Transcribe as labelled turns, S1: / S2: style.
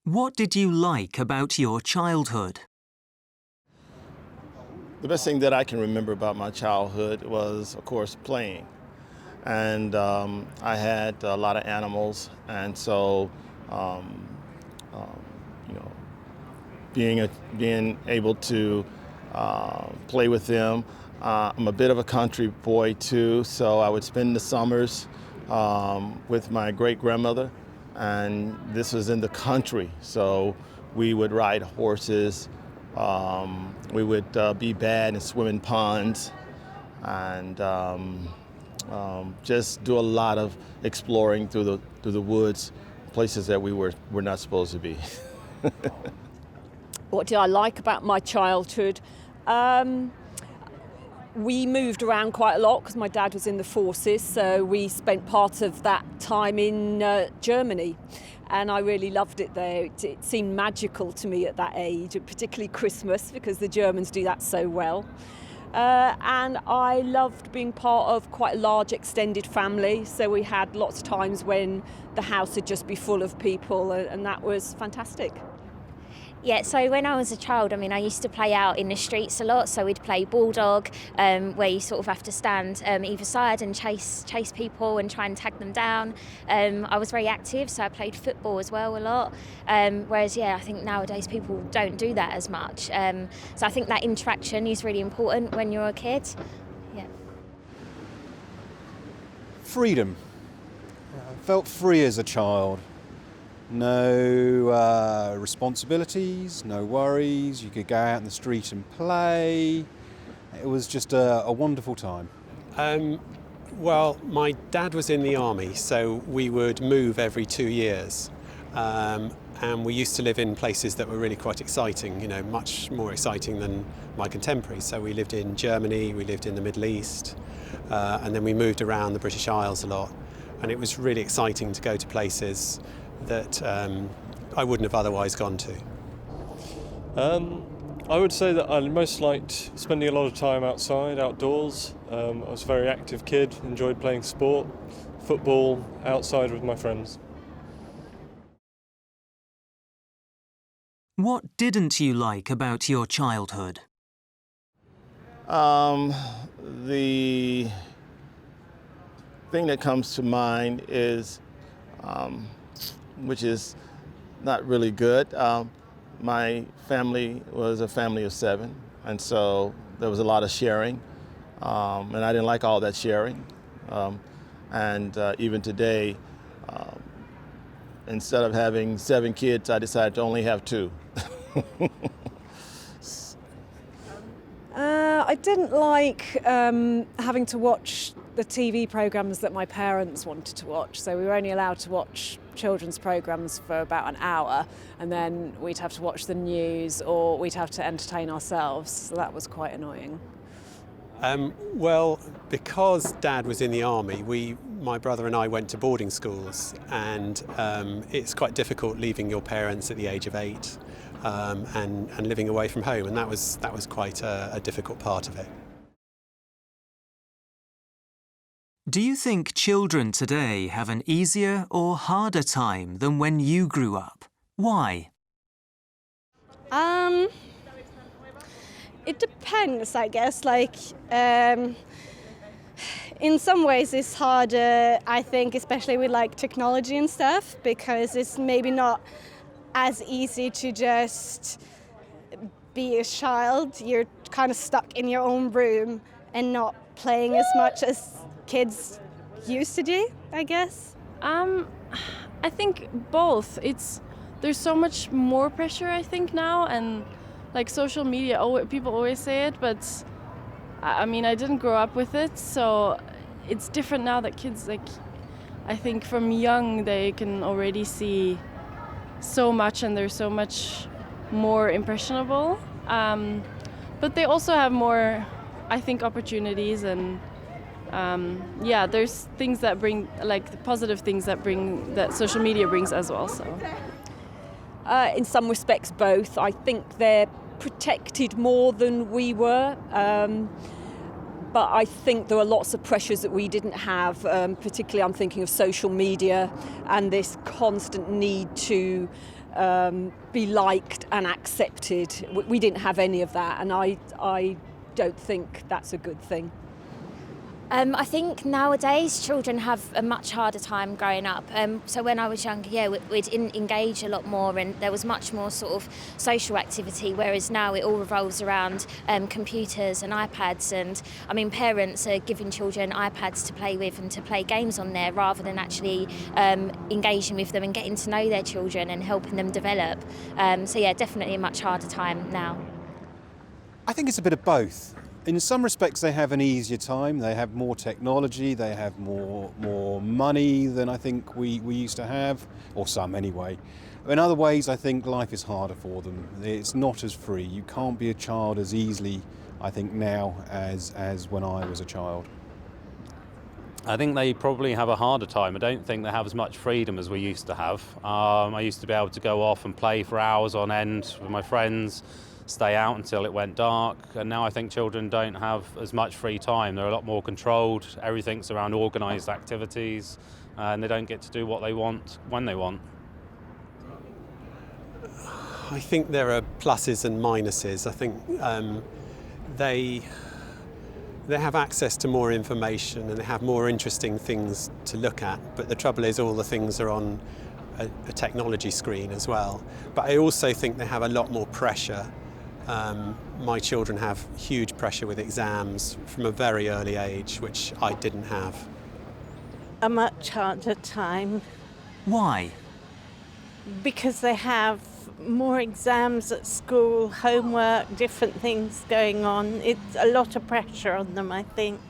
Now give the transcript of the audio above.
S1: What did you like about your childhood?
S2: The best thing that I can remember about my childhood was, of course, playing. And I had a lot of animals, and so, um, um, you know, being able to play with them. I'm a bit of a country boy too, so I would spend the summers with my great grandmother, and this was in the country. So we would ride horses. We would be bad and swim in ponds, and just do a lot of exploring through the woods, places that we were not supposed to be.
S3: What did I like about my childhood? We moved around quite a lot because my dad was in the forces, so we spent part of that time in Germany, and I really loved it there. It seemed magical to me at that age, and particularly Christmas, because the Germans do that so well. And I loved being part of quite a large extended family, so we had lots of times when the house would just be full of people, and that was fantastic.
S4: Yeah, so when I was a child, I used to play out in the streets a lot. So we'd play bulldog, where you sort of have to stand either side and chase people and try and tag them down. I was very active, so I played football as well a lot. Whereas, I think nowadays people don't do that as much. So I think that interaction is really important when you're a kid. Yeah.
S5: Freedom. I felt free as a child. No responsibilities, no worries. You could go out in the street and play. It was just a wonderful time.
S6: Well, my dad was in the army, so we would move every 2 years. And we used to live in places that were really quite exciting, much more exciting than my contemporaries. So we lived in Germany, we lived in the Middle East, and then we moved around the British Isles a lot. And it was really exciting to go to places that I wouldn't have otherwise gone to.
S7: I would say that I most liked spending a lot of time outside, outdoors. I was a very active kid, enjoyed playing sport, football, outside with my friends.
S1: What didn't you like about your childhood?
S2: The thing that comes to mind is, which is not really good. My family was a family of 7, and so there was a lot of sharing, and I didn't like all that sharing. And even today, instead of having 7 kids, I decided to only have 2.
S8: I didn't like having to watch the TV programmes that my parents wanted to watch, so we were only allowed to watch children's programmes for about an hour, and then we'd have to watch the news or we'd have to entertain ourselves, so that was quite annoying.
S6: Well, because Dad was in the army, my brother and I went to boarding schools, and it's quite difficult leaving your parents at the age of 8 and living away from home, and that was quite a difficult part of it.
S1: Do you think children today have an easier or harder time than when you grew up? Why?
S9: It depends, I guess. In some ways it's harder, I think, especially with technology and stuff, because it's maybe not as easy to just be a child. You're kind of stuck in your own room and not playing as much as kids used to do, I guess.
S10: I think both. There's so much more pressure, I think, now, and social media, people always say it, but I didn't grow up with it, so it's different now that kids, I think from young they can already see so much, and they're so much more impressionable, but they also have more, I think, opportunities, and there's things that bring, the positive things that social media brings as well. So
S3: in some respects both. I think they're protected more than we were, but I think there are lots of pressures that we didn't have, particularly I'm thinking of social media and this constant need to be liked and accepted. We didn't have any of that, and I don't think that's a good thing.
S4: I think nowadays children have a much harder time growing up. So when I was younger, we'd engage a lot more, and there was much more sort of social activity, whereas now it all revolves around computers and iPads. And I mean, parents are giving children iPads to play with and to play games on there rather than actually engaging with them and getting to know their children and helping them develop. So yeah, definitely a much harder time now.
S5: I think it's a bit of both. In some respects, they have an easier time. They have more technology. They have more money than I think we used to have, or some anyway. In other ways, I think life is harder for them. It's not as free. You can't be a child as easily, I think, now as when I was a child.
S11: I think they probably have a harder time. I don't think they have as much freedom as we used to have. I used to be able to go off and play for hours on end with my friends, stay out until it went dark, and now I think children don't have as much free time. They're a lot more controlled. Everything's around organised activities, and they don't get to do what they want when they want.
S6: I think there are pluses and minuses. I think they have access to more information and they have more interesting things to look at, but the trouble is all the things are on a technology screen as well. But I also think they have a lot more pressure. My children have huge pressure with exams from a very early age, which I didn't have.
S12: A much harder time.
S1: Why?
S12: Because they have more exams at school, homework, different things going on. It's a lot of pressure on them, I think.